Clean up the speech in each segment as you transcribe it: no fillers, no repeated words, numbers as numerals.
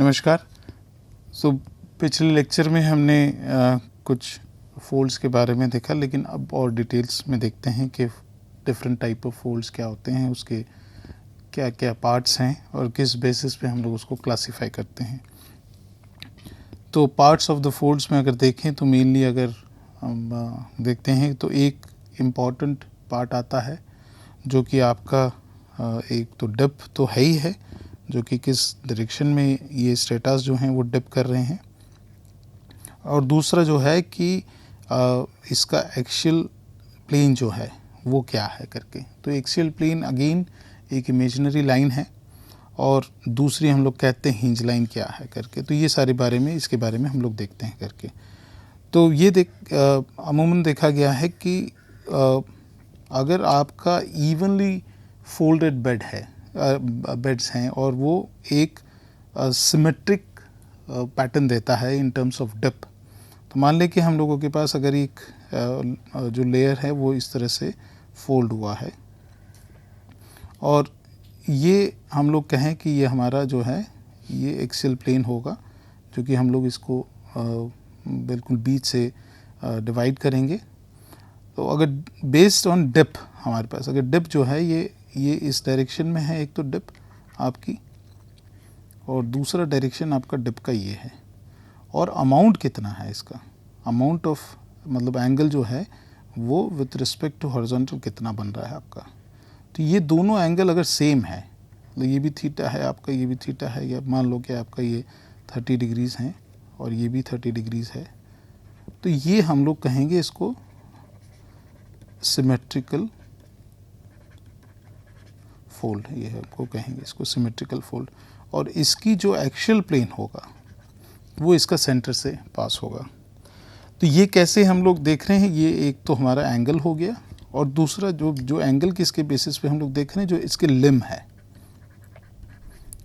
नमस्कार। पिछले लेक्चर में हमने कुछ फोल्ड्स के बारे में देखा, लेकिन अब और डिटेल्स में देखते हैं कि डिफरेंट टाइप ऑफ फोल्ड्स क्या होते हैं, उसके क्या क्या पार्ट्स हैं और किस बेसिस पे हम लोग उसको क्लासिफाई करते हैं। तो पार्ट्स ऑफ द फोल्ड्स में अगर देखें तो मेनली अगर हम देखते हैं तो एक इम्पॉर्टेंट पार्ट आता है जो कि आपका एक तो डिप तो है ही है, जो कि किस डायरेक्शन में ये स्टेटस जो हैं वो डिप कर रहे हैं, और दूसरा जो है कि इसका एक्सियल प्लेन जो है वो क्या है करके। तो एक्सियल प्लेन अगेन एक इमेजिनरी लाइन है और दूसरी हम लोग कहते हैं हिंज लाइन क्या है करके। तो ये सारे बारे में इसके बारे में हम लोग देखते हैं करके। तो ये अमूमन देखा गया है कि अगर आपका इवनली फोल्डेड बेड्स हैं और वो एक सिमेट्रिक पैटर्न देता है इन टर्म्स ऑफ डिप, तो मान लें कि हम लोगों के पास अगर एक जो लेयर है वो इस तरह से फोल्ड हुआ है और ये हम लोग कहें कि ये हमारा जो है ये एक्सियल प्लेन होगा, जो कि हम लोग इसको बिल्कुल बीच से डिवाइड करेंगे। तो अगर बेस्ड ऑन डिप हमारे पास अगर डिप जो है ये इस डायरेक्शन में है, एक तो डिप आपकी और दूसरा डायरेक्शन आपका डिप का ये है, और अमाउंट कितना है इसका, अमाउंट ऑफ मतलब एंगल जो है वो विथ रिस्पेक्ट टू हॉरिजॉन्टल कितना बन रहा है आपका। तो ये दोनों एंगल अगर सेम है, तो ये भी थीटा है आपका, ये भी थीटा है, या मान लो कि आपका ये 30 डिग्रीज़ हैं और ये भी 30 डिग्रीज़ है, तो ये हम लोग कहेंगे इसको सिमेट्रिकल फोल्ड। ये हमको कहेंगे इसको सिमेट्रिकल फोल्ड, और इसकी जो एक्सियल प्लेन होगा वो इसका सेंटर से पास होगा। तो ये कैसे हम लोग देख रहे हैं, ये एक तो हमारा एंगल हो गया, और दूसरा जो एंगल किसके बेसिस पे हम लोग देख रहे हैं, जो इसके लिम है,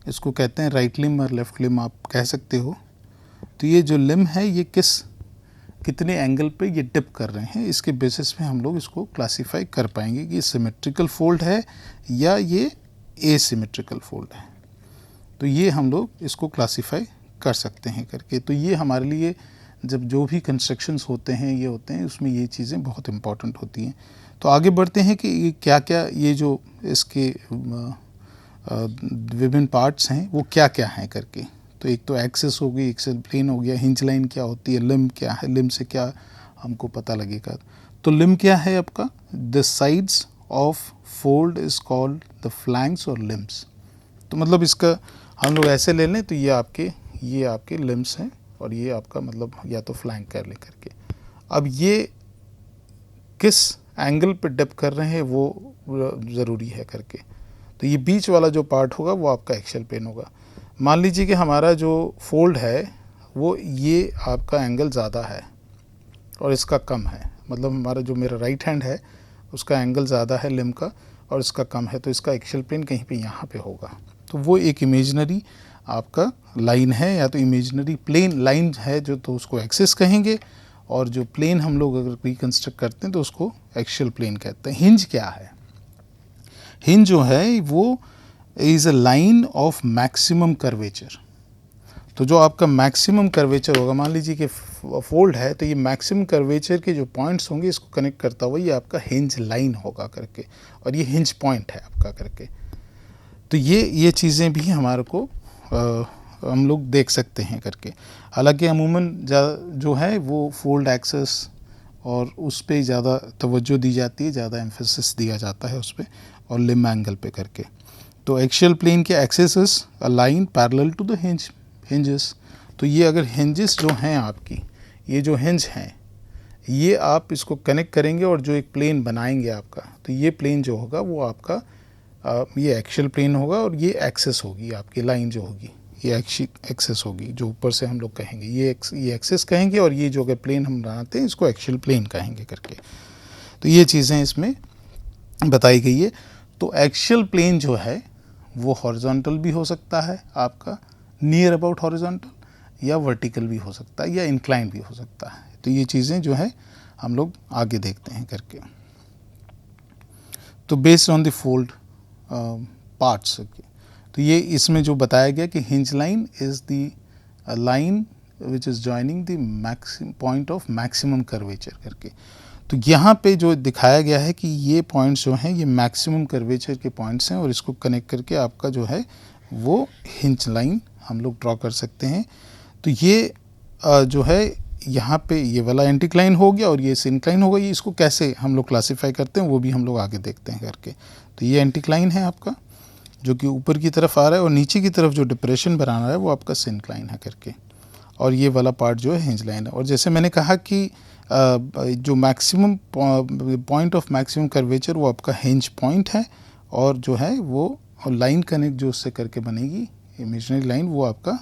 इसको कहते हैं राइट लिम और लेफ्ट लिम आप कह सकते हो। तो ये जो लिम है ये कितने एंगल पे ये डिप कर रहे हैं, इसके बेसिस पे हम लोग इसको क्लासीफाई कर पाएंगे कि ये सिमेट्रिकल फोल्ड है या ये एसिमेट्रिकल फोल्ड है। तो ये हम लोग इसको क्लासीफाई कर सकते हैं करके। तो ये हमारे लिए जब जो भी कंस्ट्रक्शंस होते हैं ये होते हैं, उसमें ये चीज़ें बहुत इम्पॉर्टेंट होती हैं। तो आगे बढ़ते हैं कि ये क्या क्या ये जो इसके विभिन्न पार्ट्स हैं वो क्या क्या हैं करके। तो एक तो एक्सिस होगी, एक्सियल प्लेन हो गया, हिंज लाइन क्या होती है, लिम क्या है, लिम से क्या हमको पता लगेगा। तो लिम क्या है आपका, the sides of fold is called the flanks और लिम्स। तो मतलब इसका हम लोग ऐसे ले लें तो ये आपके लिम्स हैं और ये आपका मतलब या तो फ्लैंक कर ले करके। अब ये किस एंगल पे डिप कर रहे हैं वो ज़रूरी है करके। तो ये बीच वाला जो पार्ट होगा वो आपका एक्सियल प्लेन होगा। मान लीजिए कि हमारा जो फोल्ड है वो ये आपका एंगल ज़्यादा है और इसका कम है, मतलब हमारा जो मेरा राइट हैंड है उसका एंगल ज़्यादा है लिम का और इसका कम है, तो इसका एक्सियल प्लेन कहीं पे यहाँ पे होगा। तो वो एक इमेजिनरी आपका लाइन है या तो इमेजिनरी प्लेन लाइन है, जो तो उसको एक्सिस कहेंगे, और जो प्लेन हम लोग अगर रिकंस्ट्रक्ट करते हैं तो उसको एक्सियल प्लेन कहते हैं। हिंज क्या है, हिंज जो है वो is a line of maximum curvature. तो जो आपका मैक्सिमम कर्वेचर होगा, मान लीजिए कि फोल्ड है तो ये मैक्सिमम कर्वेचर के जो पॉइंट्स होंगे इसको कनेक्ट करता हुआ ये आपका हिंज लाइन होगा करके, और ये हिंज पॉइंट है आपका करके। तो ये चीज़ें भी हमारे को हम लोग देख सकते हैं करके। हालांकि अमूमन जो है वो फोल्ड एक्सेस और उस पर ज़्यादा तवज्जो दी जाती है, ज़्यादा एम्फेसिस दिया जाता है उस पर और लिम एंगल पे करके। तो एक्सियल प्लेन के axis is a line parallel to the hinges. तो ये अगर हिंजेस जो हैं आपकी, ये जो हिंज हैं ये आप इसको कनेक्ट करेंगे और जो एक प्लेन बनाएंगे आपका, तो ये प्लेन जो होगा वो आपका ये एक्सियल प्लेन होगा और ये एक्सिस होगी आपकी लाइन जो होगी, ये एक्सिस होगी जो ऊपर से हम लोग कहेंगे ये एक्सिस कहेंगे, और ये जो अगर प्लेन हम बनाते हैं इसको एक्सियल प्लेन कहेंगे करके। तो ये चीज़ें इसमें बताई गई है। तो एक्सियल प्लेन जो है वो हॉरिजॉन्टल भी हो सकता है आपका, नियर अबाउट हॉरिजॉन्टल, या वर्टिकल भी हो सकता है, या इंक्लाइन भी हो सकता है। तो ये चीज़ें जो है हम लोग आगे देखते हैं करके। तो based on the fold parts, तो ये इसमें जो बताया गया कि hinge line is the line which is joining the maximum point of maximum curvature करके। तो यहाँ पे जो दिखाया गया है कि ये पॉइंट्स जो हैं ये मैक्सिमम कर्वेचर के पॉइंट्स हैं और इसको कनेक्ट करके आपका जो है वो हिंज लाइन हम लोग ड्रॉ कर सकते हैं। तो ये जो है यहाँ पे ये वाला एंटीक्लाइन हो गया और ये सिंक्लाइन हो गया। ये इसको कैसे हम लोग क्लासीफाई करते हैं वो भी हम लोग आगे देखते हैं करके। तो ये एंटीक्लाइन है आपका जो कि ऊपर की तरफ आ रहा है और नीचे की तरफ जो डिप्रेशन बना रहा है वो आपका सिंक्लाइन है करके, और ये वाला पार्ट जो है हिंज लाइन है। और जैसे मैंने कहा कि जो maximum point of maximum curvature वो आपका हिंज पॉइंट है, और जो है वो लाइन कनेक्ट जो उससे करके बनेगी इमेजिनरी लाइन वो आपका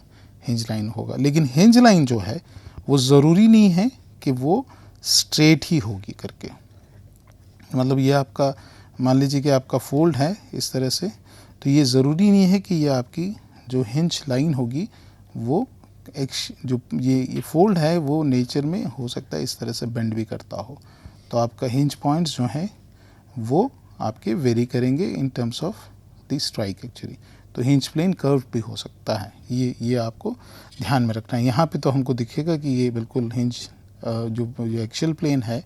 हिंज लाइन होगा। लेकिन हिंज लाइन जो है वो ज़रूरी नहीं है कि वो स्ट्रेट ही होगी करके। मतलब ये आपका मान लीजिए कि आपका फोल्ड है इस तरह से, तो ये ज़रूरी नहीं है कि ये आपकी जो हिंज लाइन होगी वो एक जो ये फोल्ड है वो नेचर में हो सकता है इस तरह से बेंड भी करता हो। तो आपका हिंज पॉइंट्स जो हैं वो आपके वेरी करेंगे in terms of the strike actually. तो हिंज प्लेन कर्व भी हो सकता है, ये आपको ध्यान में रखना है। यहाँ पे तो हमको दिखेगा कि ये बिल्कुल हिंज जो एक्सियल प्लेन है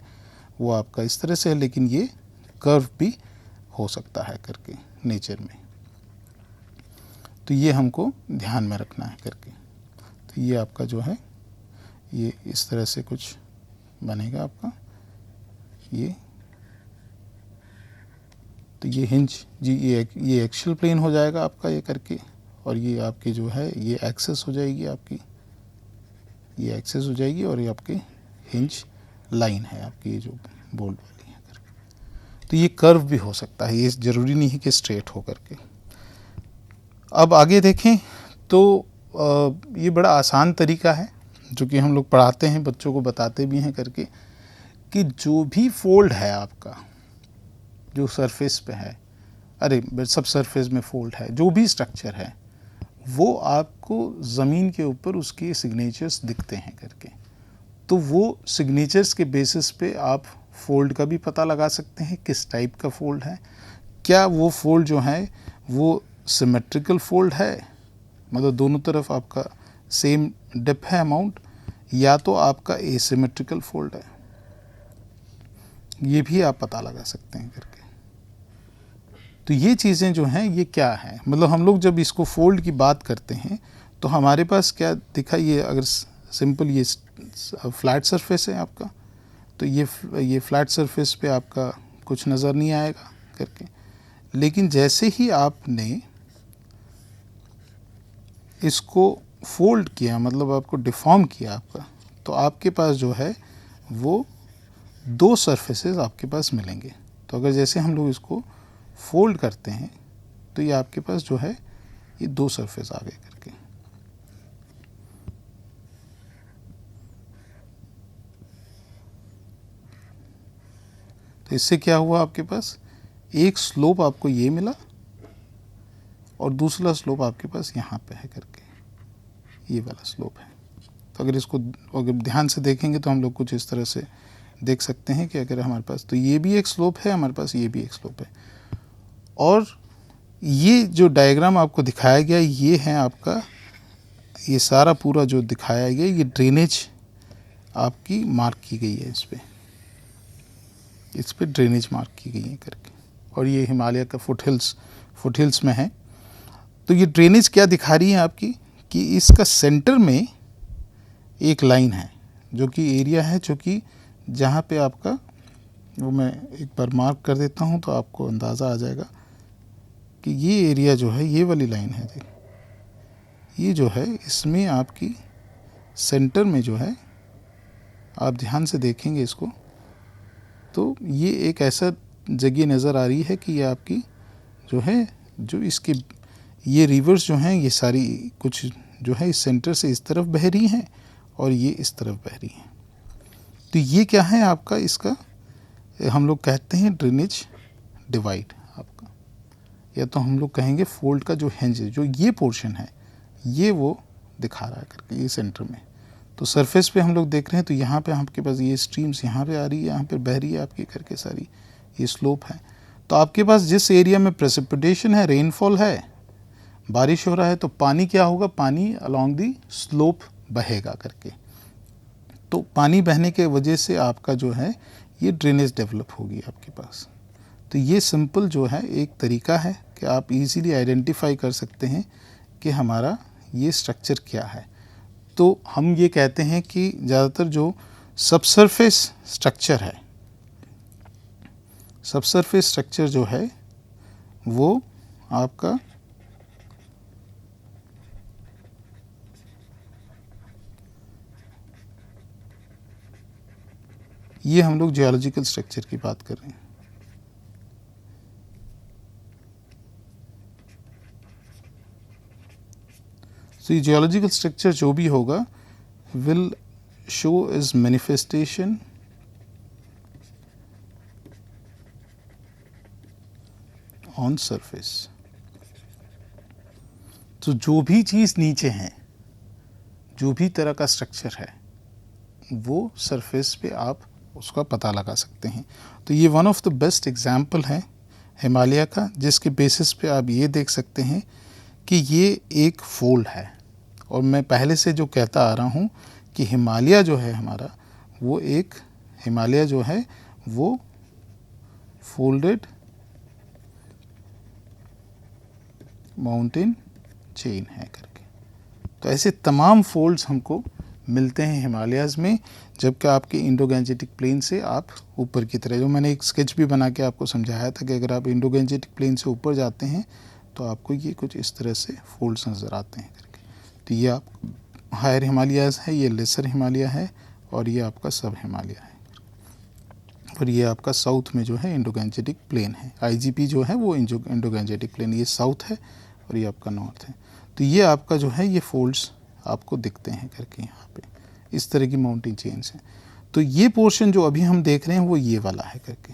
वो आपका इस तरह से है, लेकिन ये कर्व भी हो सकता है करके नेचर में। तो ये हमको ध्यान में रखना है करके। तो ये आपका जो है ये इस तरह से कुछ बनेगा आपका ये। तो ये हिंज जी ये एक्सियल प्लेन हो जाएगा आपका ये करके, और ये आपकी जो है ये एक्सेस हो जाएगी आपकी, ये एक्सेस हो जाएगी, और ये आपकी हिंज लाइन है आपकी ये जो बोल्ड वाली है करके। तो ये कर्व भी हो सकता है, ये ज़रूरी नहीं है कि स्ट्रेट हो करके। अब आगे देखें तो ये बड़ा आसान तरीका है जो कि हम लोग पढ़ाते हैं, बच्चों को बताते भी हैं करके, कि जो भी फोल्ड है आपका जो सरफेस पे है, सब सरफेस में फोल्ड है, जो भी स्ट्रक्चर है वो आपको ज़मीन के ऊपर उसके सिग्नेचर्स दिखते हैं करके। तो वो सिग्नेचर्स के बेसिस पे आप फोल्ड का भी पता लगा सकते हैं, किस टाइप का फोल्ड है। क्या वो फोल्ड जो है वो सिमेट्रिकल फोल्ड है, मतलब दोनों तरफ आपका सेम डेप्थ है अमाउंट, या तो आपका एसिमेट्रिकल फोल्ड है, ये भी आप पता लगा सकते हैं करके। तो ये चीज़ें जो हैं ये क्या है, मतलब हम लोग जब इसको फोल्ड की बात करते हैं तो हमारे पास क्या दिखा, ये अगर सिंपल ये फ्लैट सरफेस है आपका, तो ये फ्लैट सरफेस पे आपका कुछ नज़र नहीं आएगा करके। लेकिन जैसे ही आपने इसको फोल्ड किया, मतलब आपको डिफॉर्म किया आपका, तो आपके पास जो है वो दो सरफेसेस आपके पास मिलेंगे। तो अगर जैसे हम लोग इसको फोल्ड करते हैं तो ये आपके पास जो है ये दो सरफेस आ गए करके। तो इससे क्या हुआ, आपके पास एक स्लोप आपको ये मिला और दूसरा स्लोप आपके पास यहाँ पे है करके, ये वाला स्लोप है। तो अगर इसको अगर ध्यान से देखेंगे तो हम लोग कुछ इस तरह से देख सकते हैं कि अगर हमारे पास तो ये भी एक स्लोप है, हमारे पास ये भी एक स्लोप है, और ये जो डायग्राम आपको दिखाया गया ये है आपका, ये सारा पूरा जो दिखाया गया ये ड्रेनेज आपकी मार्क की गई है, इस पे ड्रेनेज मार्क की गई है करके। और ये हिमालय का फुटहिल्स में है। तो ये ड्रेनेज क्या दिखा रही है आपकी कि इसका सेंटर में एक लाइन है जो कि एरिया है, जो कि जहाँ पे आपका वो मैं एक बार मार्क कर देता हूँ तो आपको अंदाज़ा आ जाएगा कि ये एरिया जो है ये वाली लाइन है, ये जो है इसमें आपकी सेंटर में जो है, आप ध्यान से देखेंगे इसको तो ये एक ऐसा जगह नज़र आ रही है कि ये आपकी जो है जो इसके ये रिवर्स जो हैं ये सारी कुछ जो है इस सेंटर से इस तरफ बह रही हैं और ये इस तरफ बह रही हैं। तो ये क्या है आपका, इसका हम लोग कहते हैं ड्रेनेज डिवाइड आपका, या तो हम लोग कहेंगे फोल्ड का जो हिंज है, जो ये पोर्शन है ये वो दिखा रहा है करके ये सेंटर में। तो सरफेस पे हम लोग देख रहे हैं तो यहाँ पे आपके पास ये स्ट्रीम्स यहाँ पे आ रही है, यहाँ पे बह रही है आपकी करके सारी, ये स्लोप है। तो आपके पास जिस एरिया में प्रेसिपिटेशन है, रेनफॉल है, बारिश हो रहा है तो पानी क्या होगा, पानी अलोंग दी स्लोप बहेगा करके। तो पानी बहने के वजह से आपका जो है ये ड्रेनेज डेवलप होगी आपके पास। तो ये सिंपल जो है एक तरीका है कि आप इजीली आइडेंटिफाई कर सकते हैं कि हमारा ये स्ट्रक्चर क्या है। तो हम ये कहते हैं कि ज़्यादातर जो सबसरफेस स्ट्रक्चर है, सबसरफेस स्ट्रक्चर जो है वो आपका ये हम लोग जियोलॉजिकल स्ट्रक्चर की बात कर रहे हैं। तो ये जियोलॉजिकल स्ट्रक्चर जो भी होगा will show is manifestation on surface. तो जो भी चीज़ नीचे है, जो भी तरह का स्ट्रक्चर है, वो सरफेस पे आप उसका पता लगा सकते हैं। तो ये one of the best example है हिमालय का, जिसके बेसिस पे आप ये देख सकते हैं कि ये एक फोल्ड है। और मैं पहले से जो कहता आ रहा हूँ कि हिमालय जो है हमारा, वो एक हिमालय जो है वो फोल्डेड माउंटेन चेन है करके। तो ऐसे तमाम फोल्ड्स हमको मिलते हैं हिमालयाज़ में, जबकि आपके इंडो गैंजेटिक प्लेन से आप ऊपर की तरह, जो मैंने एक स्केच भी बना के आपको समझाया था कि अगर आप इंडो गैंजेटिक प्लेन से ऊपर जाते हैं तो आपको ये कुछ इस तरह से फोल्ड्स नज़र आते हैं करके। तो ये आप हायर हिमालयाज़ है, ये लेसर हिमालय है, और ये आपका सब हिमालय है, और ये आपका साउथ में जो है इंडो गैंजेटिक प्लेन है। IGP जो है वो इंडो गैंजेटिक प्लेन, ये साउथ है और ये आपका नॉर्थ है। तो ये आपका जो है ये फोल्ड्स आपको दिखते हैं करके यहाँ पे, इस तरह की माउंटेन चेन्स हैं। तो ये पोर्शन जो अभी हम देख रहे हैं वो ये वाला है करके,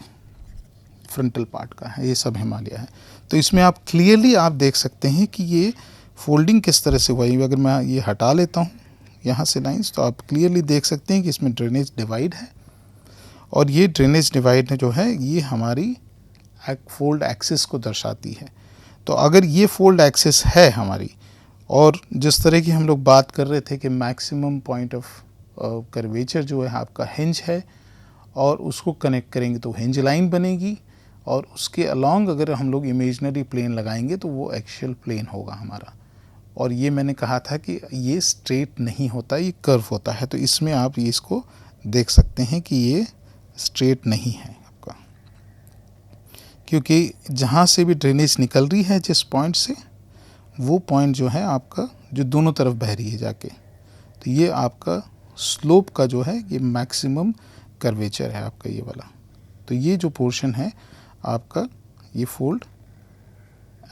फ्रंटल पार्ट का है, ये सब हिमालय है। तो इसमें आप क्लियरली आप देख सकते हैं कि ये फोल्डिंग किस तरह से हुआ है। अगर मैं ये हटा लेता हूँ यहाँ से लाइंस, तो आप क्लियरली देख सकते हैं कि इसमें ड्रेनेज डिवाइड है, और ये ड्रेनेज डिवाइड जो है ये हमारी फोल्ड एक्सिस को दर्शाती है। तो अगर ये फोल्ड एक्सिस है हमारी, और जिस तरह की हम लोग बात कर रहे थे कि मैक्सिमम पॉइंट ऑफ कर्वेचर जो है आपका हिंज है, और उसको कनेक्ट करेंगे तो हिंज लाइन बनेगी, और उसके अलोंग अगर हम लोग इमेजिनरी प्लेन लगाएंगे तो वो एक्चुअल प्लेन होगा हमारा। और ये मैंने कहा था कि ये स्ट्रेट नहीं होता, ये कर्व होता है। तो इसमें आप ये इसको देख सकते हैं कि ये स्ट्रेट नहीं है आपका, क्योंकि जहाँ से भी ड्रेनेज निकल रही है जिस पॉइंट से, वो पॉइंट जो है आपका जो दोनों तरफ बह रही है जाके, तो ये आपका स्लोप का जो है ये मैक्सिमम कर्वेचर है आपका ये वाला। तो ये जो पोर्शन है आपका ये फोल्ड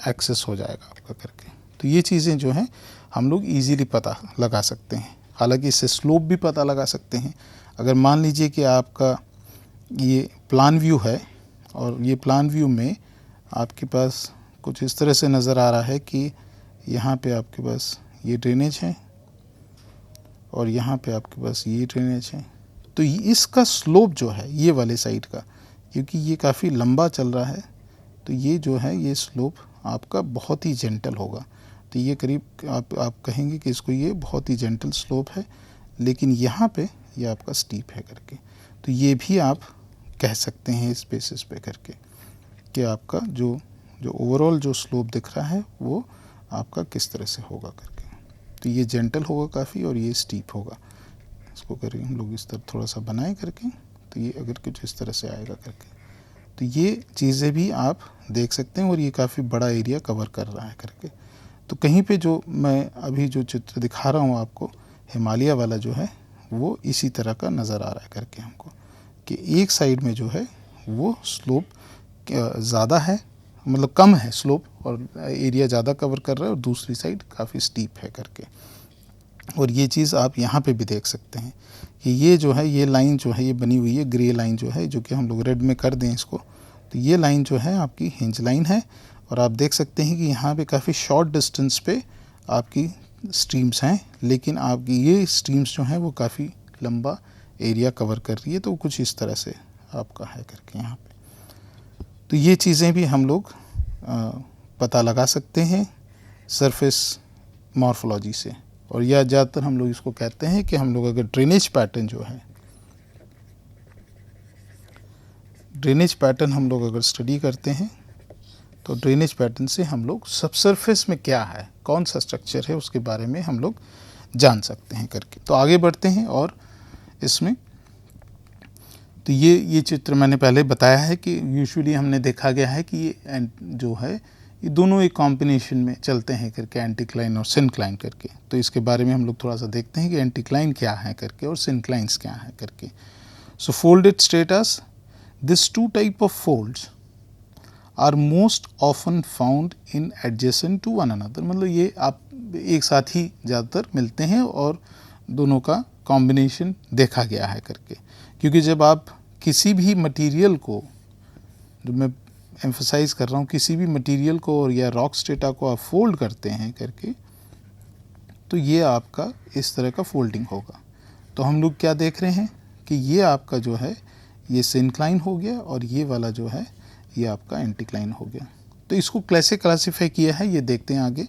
एक्सेस हो जाएगा आपका करके। तो ये चीज़ें जो हैं हम लोग इजीली पता लगा सकते हैं। हालांकि इससे स्लोप भी पता लगा सकते हैं। अगर मान लीजिए कि आपका ये प्लान व्यू है, और ये प्लान व्यू में आपके पास कुछ इस तरह से नज़र आ रहा है कि यहाँ पे आपके पास ये ड्रेनेज है, और यहाँ पे आपके पास ये ड्रेनेज है। तो इसका स्लोप जो है ये वाले साइड का, क्योंकि ये काफ़ी लंबा चल रहा है, तो ये जो है ये स्लोप आपका बहुत ही जेंटल होगा। तो ये करीब आप कहेंगे कि इसको ये बहुत ही जेंटल स्लोप है, लेकिन यहाँ पे ये आपका स्टीप है करके। तो ये भी आप कह सकते हैं इस बेसिस पे करके कि आपका जो ओवरऑल जो स्लोप दिख रहा है वो आपका किस तरह से होगा करके। तो ये जेंटल होगा काफ़ी, और ये स्टीप होगा। इसको करेंगे हम लोग इस तरह थोड़ा सा बनाए करके, तो ये अगर कुछ इस तरह से आएगा करके। तो ये चीज़ें भी आप देख सकते हैं, और ये काफ़ी बड़ा एरिया कवर कर रहा है करके। तो कहीं पे जो मैं अभी जो चित्र दिखा रहा हूँ आपको, हिमालय वाला जो है वो इसी तरह का नज़र आ रहा है करके हमको, कि एक साइड में जो है वो स्लोप ज़्यादा है, मतलब कम है स्लोप, और एरिया ज़्यादा कवर कर रहा है, और दूसरी साइड काफ़ी स्टीप है करके। और ये चीज़ आप यहाँ पे भी देख सकते हैं कि ये जो है ये लाइन जो है ये बनी हुई है, ग्रे लाइन जो है, जो कि हम लोग रेड में कर दें इसको, तो ये लाइन जो है आपकी हिंज लाइन है। और आप देख सकते हैं कि यहाँ पे काफ़ी शॉर्ट डिस्टेंस पे आपकी स्ट्रीम्स हैं, लेकिन आपकी ये स्ट्रीम्स जो हैं वो काफ़ी लंबा एरिया कवर कर रही है। तो कुछ इस तरह से आपका है करके यहाँ पे। तो ये चीज़ें भी हम लोग पता लगा सकते हैं सरफेस मॉर्फोलॉजी से। और या ज़्यादातर हम लोग इसको कहते हैं कि हम लोग अगर ड्रेनेज पैटर्न जो है, ड्रेनेज पैटर्न हम लोग अगर स्टडी करते हैं तो ड्रेनेज पैटर्न से हम लोग सबसरफेस में क्या है, कौन सा स्ट्रक्चर है, उसके बारे में हम लोग जान सकते हैं करके। तो आगे बढ़ते हैं और इसमें तो ये चित्र मैंने पहले बताया है कि यूजुअली हमने देखा गया है कि ये जो है ये दोनों एक कॉम्बिनेशन में चलते हैं करके, एंटीक्लाइन और सिनक्लाइन करके। तो इसके बारे में हम लोग थोड़ा सा देखते हैं कि एंटीक्लाइन क्या है करके और सिनक्लाइंस क्या है करके। So folded strata, this two type of folds are most often found in adjacent to one another. मतलब ये आप एक साथ ही ज़्यादातर मिलते हैं और दोनों का कॉम्बिनेशन देखा गया है करके। क्योंकि जब आप किसी भी मटेरियल को, जो मैं एम्फसाइज कर रहा हूँ, किसी भी मटेरियल को और या रॉक स्ट्रेटा को आप फोल्ड करते हैं करके, तो ये आपका इस तरह का फोल्डिंग होगा। तो हम लोग क्या देख रहे हैं कि ये आपका जो है ये सिनक्लाइन हो गया और ये वाला जो है ये आपका एंटीक्लाइन हो गया। तो इसको कैसे क्लासीफाई किया है ये देखते हैं आगे।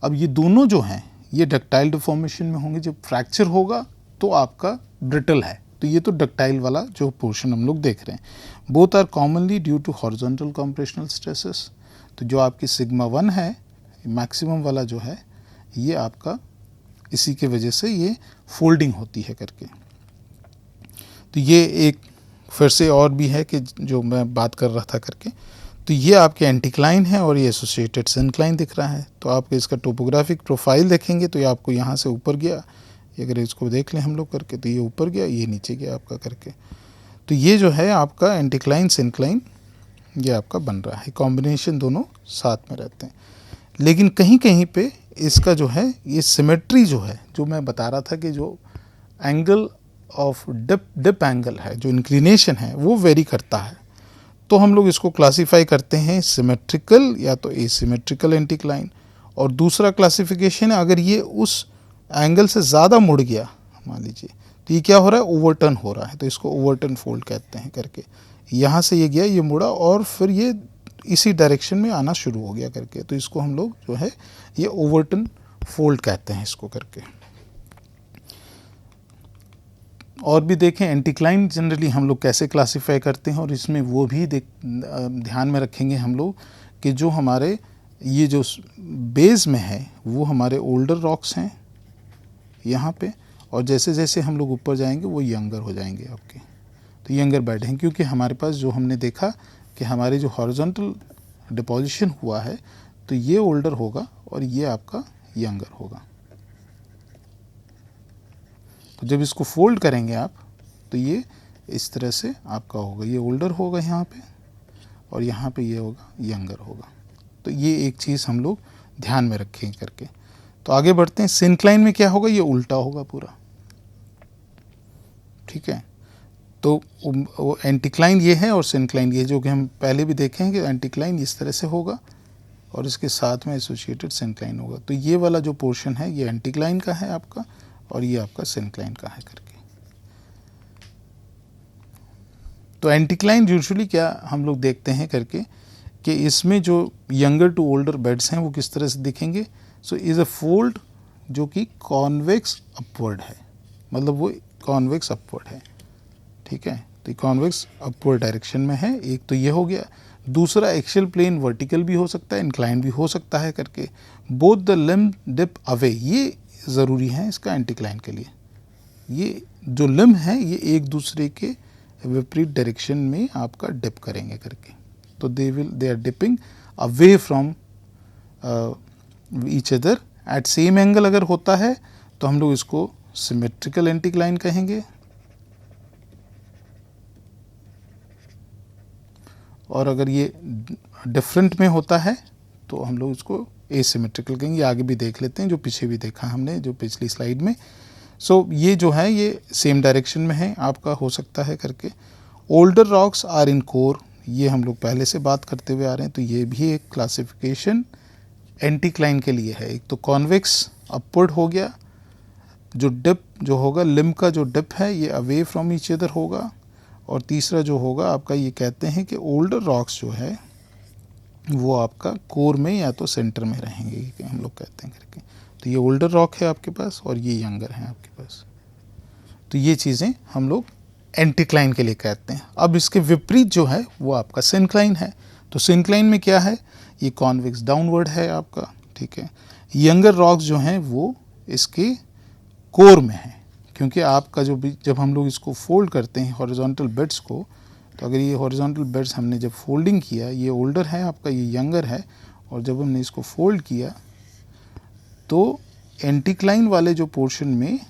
अब ये दोनों जो हैं ये डक्टाइल डिफॉर्मेशन में होंगे। जब फ्रैक्चर होगा तो आपका ब्रिटल है, तो ये तो डक्टाइल वाला जो पोर्शन हम लोग देख रहे हैं। Both are commonly due to horizontal compressional stresses. तो जो आपकी सिग्मा 1 है मैक्सिमम वाला जो है ये आपका इसी के वजह से ये फोल्डिंग होती है करके। तो ये एक फिर से और भी है कि जो मैं बात कर रहा था करके। तो ये आपके एंटीक्लाइन है और ये एसोसिएटेड सिनक्लाइन दिख रहा है। तो आप इसका टोपोग्राफिक प्रोफाइल देखेंगे तो ये आपको यहाँ से ऊपर गया, अगर इसको देख लें हम लोग करके तो ये ऊपर गया, ये नीचे गया आपका करके। तो ये जो है आपका एंटीक्लाइन सिनक्लाइन ये आपका बन रहा है, कॉम्बिनेशन दोनों साथ में रहते हैं। लेकिन कहीं कहीं पे इसका जो है ये सिमेट्री जो है, जो मैं बता रहा था कि जो एंगल ऑफ डिप एंगल है, जो इंक्लिनेशन है वो वेरी करता है। तो हम लोग इसको क्लासीफाई करते हैं सिमेट्रिकल या तो एसिमेट्रिकल एंटीक्लाइन। और दूसरा क्लासिफिकेशन है अगर ये उस एंगल से ज़्यादा मुड़ गया मान लीजिए, तो ये क्या हो रहा है, ओवरटर्न हो रहा है, तो इसको ओवरटर्न फोल्ड कहते हैं करके। यहाँ से ये गया, ये मुड़ा और फिर ये इसी डायरेक्शन में आना शुरू हो गया करके, तो इसको हम लोग जो है ये ओवरटर्न फोल्ड कहते हैं इसको करके। और भी देखें एंटीक्लाइन जनरली हम लोग कैसे क्लासीफाई करते हैं, और इसमें वो भी ध्यान में रखेंगे हम लोग कि जो हमारे ये जो बेस में है वो हमारे ओल्डर रॉक्स हैं यहाँ पे, और जैसे जैसे हम लोग ऊपर जाएंगे वो यंगर हो जाएंगे आपके, तो यंगर बेड हैं। क्योंकि हमारे पास जो हमने देखा कि हमारे जो हॉरिजॉन्टल डिपोजिशन हुआ है तो ये ओल्डर होगा और ये आपका यंगर होगा। तो जब इसको फोल्ड करेंगे आप तो ये इस तरह से आपका होगा, ये ओल्डर होगा यहाँ पे और यहाँ पे ये होगा यंगर होगा। तो ये एक चीज़ हम लोग ध्यान में रखें करके। तो आगे बढ़ते हैं। सिनक्लाइन में क्या होगा, ये उल्टा होगा पूरा, ठीक है। तो वो एंटीक्लाइन ये है और सिनक्लाइन ये, जो कि हम पहले भी देखेंगे एंटीक्लाइन इस तरह से होगा और इसके साथ में एसोसिएटेड सिनक्लाइन होगा। तो ये वाला जो पोर्शन है ये एंटीक्लाइन का है आपका और ये आपका सिनक्लाइन का है करके। तो एंटीक्लाइन यूजुअली क्या हम लोग देखते हैं करके कि इसमें जो यंगर टू ओल्डर बेड्स हैं वो किस तरह से दिखेंगे। सो इज़ अ फोल्ड जो कि कॉन्वेक्स अपवर्ड है, मतलब वो कॉन्वेक्स अपवर्ड है, ठीक है। तो कॉन्वेक्स अपवर्ड डायरेक्शन में है। एक तो ये हो गया। दूसरा एक्सियल प्लेन वर्टिकल भी हो सकता है, इंक्लाइन भी हो सकता है करके। Both the limb dip away, ये ज़रूरी है इसका एंटीक्लाइन के लिए। ये जो लिम्ब है ये एक दूसरे के विपरीत डायरेक्शन में आपका डिप करेंगे करके। तो they are dipping away from each other at same angle. अगर होता है तो हम लोग इसको सिमेट्रिकल एंटीक्लाइन कहेंगे, और अगर ये डिफरेंट में होता है तो हम लोग इसको एसिमेट्रिकल कहेंगे। आगे भी देख लेते हैं, जो पीछे भी देखा हमने जो पिछली स्लाइड में। सो ये जो है ये सेम डायरेक्शन में है आपका हो सकता है करके। Older rocks are in core, ये हम लोग पहले से बात करते हुए आ रहे हैं। तो ये भी एक क्लासिफिकेशन एंटीक्लाइन के लिए है। एक तो कॉन्वेक्स अपवर्ड हो गया, जो डिप जो होगा लिम्ब का जो डिप है ये अवे फ्रॉम ईच अदर होगा, और तीसरा जो होगा आपका ये कहते हैं कि ओल्डर रॉक्स जो है वो आपका कोर में या तो सेंटर में रहेंगे, हम लोग कहते हैं करके। तो ये ओल्डर रॉक है आपके पास और ये यंगर है आपके पास। तो ये चीज़ें हम लोग एंटीक्लाइन के लिए कहते हैं। अब इसके विपरीत जो है वो आपका सिंक्लाइन है। तो सिंक्लाइन में क्या है, ये कॉन्वेक्स डाउनवर्ड है आपका, ठीक है। यंगर रॉक्स जो हैं वो इसके कोर में है, क्योंकि आपका जो भी जब हम लोग इसको फोल्ड करते हैं हॉरिजॉन्टल बेड्स को, तो अगर ये हॉरिजॉन्टल बेड्स हमने जब फोल्डिंग किया, ये ओल्डर है आपका, ये यंगर है, और जब हमने इसको फोल्ड किया तो एंटीक्लाइन वाले जो पोर्शन में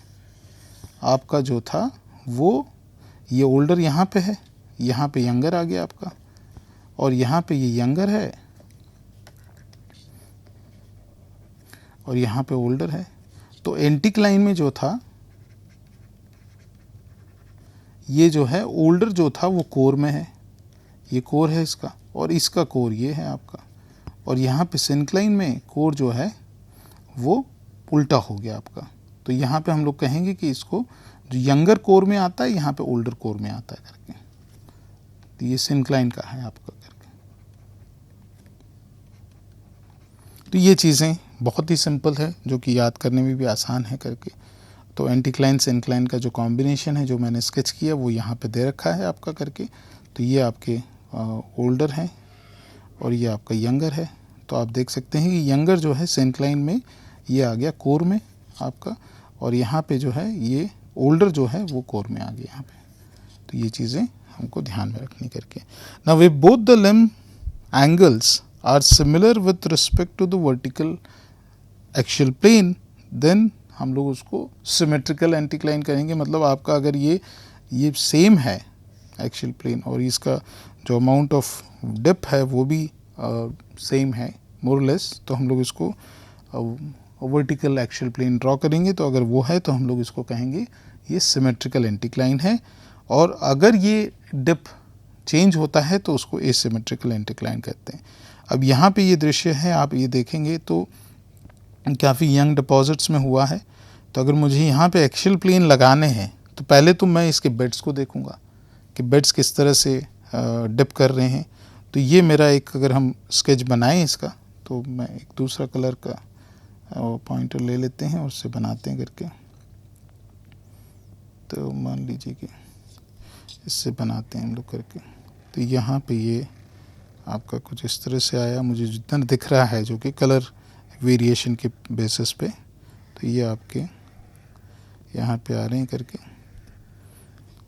आपका जो था वो ये ओल्डर यहाँ पे है, यहाँ पे यंगर आ गया आपका, और यहाँ पे ये यंगर है और यहाँ पे ओल्डर है। तो एंटीक्लाइन में जो था ये जो है ओल्डर जो था वो कोर में है, ये कोर है इसका, और इसका कोर ये है आपका। और यहाँ पे सिंक्लाइन में कोर जो है वो उल्टा हो गया आपका। तो यहाँ पे हम लोग कहेंगे कि इसको जो यंगर कोर में आता है यहाँ पे ओल्डर कोर में आता है करके। तो ये सिंक्लाइन का है आपका करके। तो ये चीज़ें बहुत ही सिंपल है, जो कि याद करने में भी आसान है करके। तो एंटीक्लाइन सिंक्लाइन का जो कॉम्बिनेशन है जो मैंने स्केच किया वो यहाँ पे दे रखा है आपका करके। तो ये आपके ओल्डर हैं और ये आपका यंगर है। तो आप देख सकते हैं कि यंगर जो है सिंक्लाइन में ये आ गया कोर में आपका, और यहाँ पे जो है ये ओल्डर जो है वो कोर में आ गया यहाँ पे। तो ये चीज़ें हमको ध्यान में रखनी करके। Now if both the limb angles are similar with respect to the vertical axial plane, then हम लोग उसको सिमेट्रिकल एंटीक्लाइन करेंगे। मतलब आपका अगर ये सेम है एक्सियल प्लेन और इसका जो अमाउंट ऑफ डेप्थ है वो भी सेम है मोर लेस, तो हम लोग इसको वर्टिकल एक्सियल प्लेन ड्रॉ करेंगे। तो अगर वो है तो हम लोग इसको कहेंगे ये सिमेट्रिकल एंटीक्लाइन है, और अगर ये डेप्थ चेंज होता है तो उसको एसिमेट्रिकल एंटीक्लाइन कहते हैं। अब यहाँ पे ये दृश्य है, आप ये देखेंगे तो काफ़ी यंग डिपॉजिट्स में हुआ है। तो अगर मुझे यहाँ पे एक्सियल प्लेन लगाने हैं तो पहले तो मैं इसके बेड्स को देखूँगा कि बेड्स किस तरह से डिप कर रहे हैं। तो ये मेरा एक, अगर हम स्केच बनाएं इसका, तो मैं एक दूसरा कलर का पॉइंटर ले लेते हैं और उससे बनाते हैं करके। तो मान लीजिए कि इससे बनाते हैं हम लोग करके। तो यहाँ पे ये आपका कुछ इस तरह से आया, मुझे जितना दिख रहा है जो कि कलर वेरिएशन के बेसिस पे। तो ये आपके यहाँ पे आ रहे हैं करके,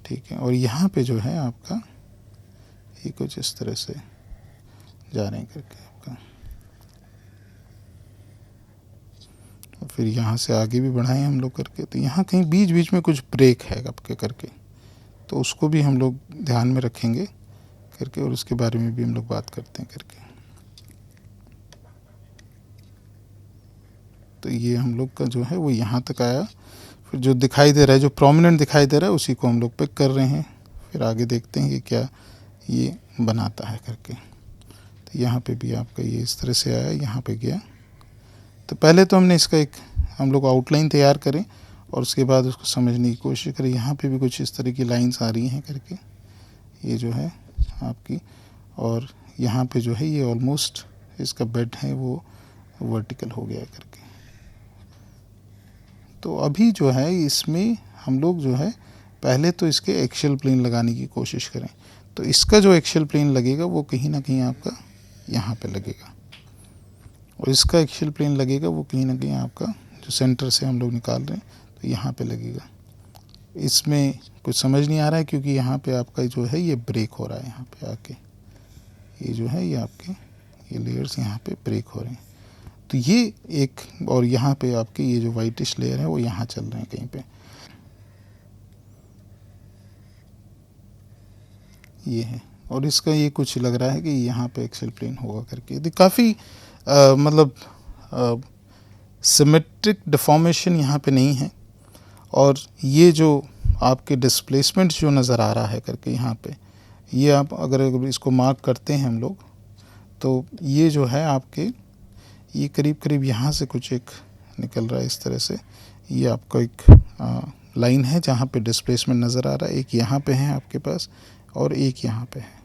ठीक है। और यहाँ पे जो है आपका ये कुछ इस तरह से जा रहे हैं करके आपका। और फिर यहाँ से आगे भी बढ़ाएं हम लोग करके। तो यहाँ कहीं बीच बीच में कुछ ब्रेक है आपके करके, तो उसको भी हम लोग ध्यान में रखेंगे करके, और उसके बारे में भी हम लोग बात करते हैं करके। तो ये हम लोग का जो है वो यहाँ तक आया। फिर जो दिखाई दे रहा है, जो प्रोमिनेंट दिखाई दे रहा है, उसी को हम लोग पिक कर रहे हैं। फिर आगे देखते हैं कि क्या ये बनाता है करके। तो यहाँ पे भी आपका ये इस तरह से आया, यहाँ पे गया। तो पहले तो हमने इसका एक हम लोग आउटलाइन तैयार करें और उसके बाद उसको समझने की कोशिश करें। यहाँ पे भी कुछ इस तरह की लाइंस आ रही हैं करके, ये जो है आपकी, और यहाँ पे जो है ये ऑलमोस्ट इसका बेड है वो वर्टिकल हो गया करके। तो अभी जो है इसमें हम लोग जो है पहले तो इसके एक्सियल प्लेन लगाने की कोशिश करें। तो इसका जो एक्सियल प्लेन लगेगा वो कहीं ना कहीं आपका यहाँ पे लगेगा, और इसका एक्सियल प्लेन लगेगा वो कहीं ना कहीं आपका जो सेंटर से हम लोग निकाल रहे हैं तो यहाँ पे लगेगा। इसमें कुछ समझ नहीं आ रहा है क्योंकि यहाँ पे आपका जो है ये ब्रेक हो रहा है, यहाँ पे आके ये जो है ये आपके ये लेयर्स यहाँ पे ब्रेक हो रहे हैं। तो ये एक, और यहाँ पे आपके ये जो वाइटिश लेयर है वो यहाँ चल रहे हैं कहीं पे, ये है। और इसका ये कुछ लग रहा है कि यहाँ पे एक्सियल प्लेन होगा करके। तो काफ़ी मतलब सिमेट्रिक डिफॉर्मेशन यहाँ पे नहीं है। और ये जो आपके डिस्प्लेसमेंट जो नज़र आ रहा है करके यहाँ पे, ये आप अगर इसको मार्क करते हैं हम लोग, तो ये जो है आपके ये करीब करीब यहाँ से कुछ एक निकल रहा है इस तरह से। ये आपका एक लाइन है जहाँ पे डिस्प्लेसमेंट नज़र आ रहा है। एक यहाँ पे है आपके पास और एक यहाँ पे है।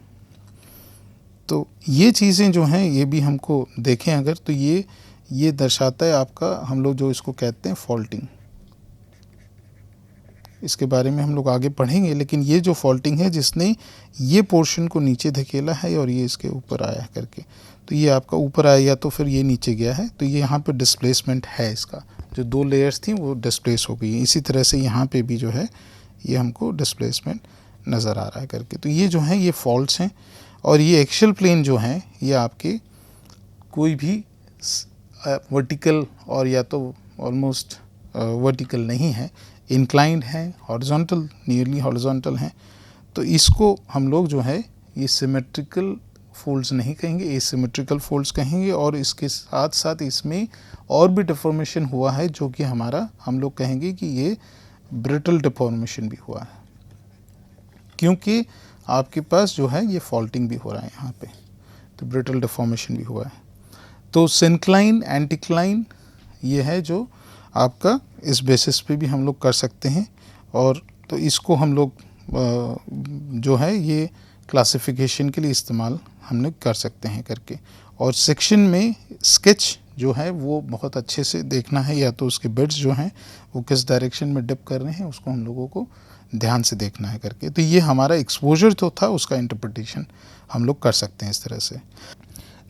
तो ये चीज़ें जो हैं ये भी हमको देखें अगर, तो ये दर्शाता है आपका, हम लोग जो इसको कहते हैं फॉल्टिंग। इसके बारे में हम लोग आगे पढ़ेंगे, लेकिन ये जो फॉल्टिंग है जिसने ये पोर्शन को नीचे धकेला है और ये इसके ऊपर आया है करके, तो ये आपका ऊपर आया या तो फिर ये नीचे गया है, तो ये यहाँ पे डिस्प्लेसमेंट है इसका, जो 2 लेयर्स थी वो डिस्प्लेस हो गई है। इसी तरह से यहाँ पे भी जो है ये हमको डिस्प्लेसमेंट नज़र आ रहा है करके। तो ये जो है ये फॉल्ट्स हैं। और ये एक्सियल प्लेन जो हैं ये आपके कोई भी वर्टिकल और या तो ऑलमोस्ट वर्टिकल नहीं है, इंक्लाइंड है, हॉरिजॉन्टल, नियरली हॉरिजॉन्टल हैं। तो इसको हम लोग जो है ये सिमेट्रिकल फोल्ड्स नहीं कहेंगे, एसिमेट्रिकल फोल्ड्स कहेंगे। और इसके साथ साथ इसमें और भी डिफॉर्मेशन हुआ है जो कि हमारा, हम लोग कहेंगे कि ये ब्रिटल डिफॉर्मेशन भी हुआ है, क्योंकि आपके पास जो है ये फॉल्टिंग भी हो रहा है यहाँ पे, तो ब्रिटल डिफॉर्मेशन भी हुआ है। तो सिंक्लाइन, एंटीक्लाइन ये है जो आपका इस बेसिस पे भी हम लोग कर सकते हैं। और तो इसको हम लोग जो है ये क्लासिफिकेशन के लिए इस्तेमाल हम लोग कर सकते हैं करके। और सेक्शन में स्केच जो है वो बहुत अच्छे से देखना है, या तो उसके बिट्स जो हैं वो किस डायरेक्शन में डिप कर रहे हैं उसको हम लोगों को ध्यान से देखना है करके। तो ये हमारा एक्सपोजर जो था उसका इंटरप्रिटेशन हम लोग कर सकते हैं इस तरह से।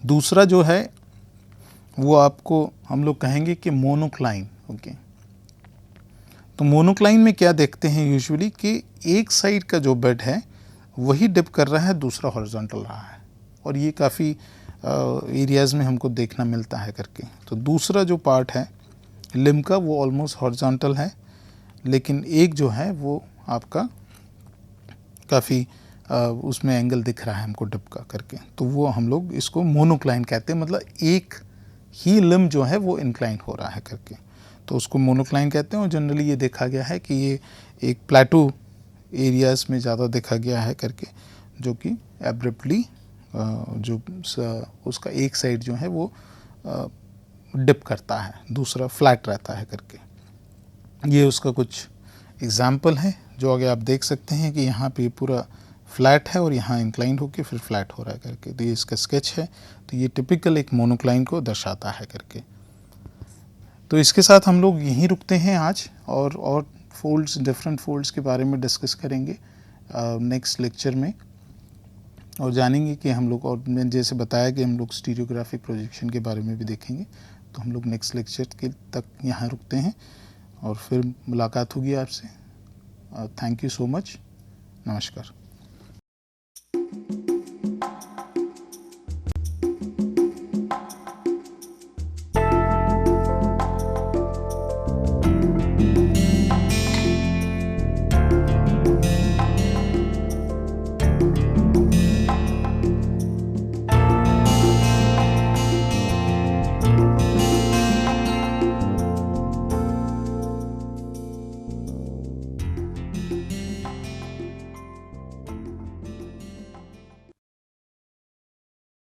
दूसरा जो है वो आपको हम लोग कहेंगे कि मोनोक्लाइन। ओके, तो मोनोक्लाइन में क्या देखते हैं यूजुअली कि एक साइड का जो बेड है वही डिप कर रहा है, दूसरा हॉरिजॉन्टल रहा है, और ये काफ़ी एरियाज़ में हमको देखना मिलता है करके। तो दूसरा जो पार्ट है लिम्ब का वो ऑलमोस्ट हॉरिजॉन्टल है, लेकिन एक जो है वो आपका काफ़ी उसमें एंगल दिख रहा है हमको डिप का करके, तो वो हम लोग इसको मोनोक्लाइन कहते हैं, मतलब एक ही लिम्ब जो है वो इंक्लाइन हो रहा है करके, तो उसको मोनोक्लाइन कहते हैं। और जनरली ये देखा गया है कि ये एक प्लेटू एरियाज़ में ज़्यादा देखा गया है करके, जो कि एब्रप्टली जो उसका एक साइड जो है वो डिप करता है, दूसरा फ्लैट रहता है करके। ये उसका कुछ एग्जाम्पल है जो आगे आप देख सकते हैं कि यहाँ पे पूरा फ्लैट है और यहाँ इंक्लाइन होकर फिर फ्लैट हो रहा है करके। तो ये इसका स्केच है, तो ये टिपिकल एक मोनोक्लाइन को दर्शाता है करके। तो इसके साथ हम लोग यहीं रुकते हैं आज, और फोल्ड्स, डिफरेंट फोल्ड्स के बारे में डिस्कस करेंगे नेक्स्ट लेक्चर में, और जानेंगे कि हम लोग, और मैंने जैसे बताया कि हम लोग स्टीरियोग्राफिक प्रोजेक्शन के बारे में भी देखेंगे। तो हम लोग नेक्स्ट लेक्चर के तक यहाँ रुकते हैं और फिर मुलाकात होगी आपसे। Thank you so much. नमस्कार।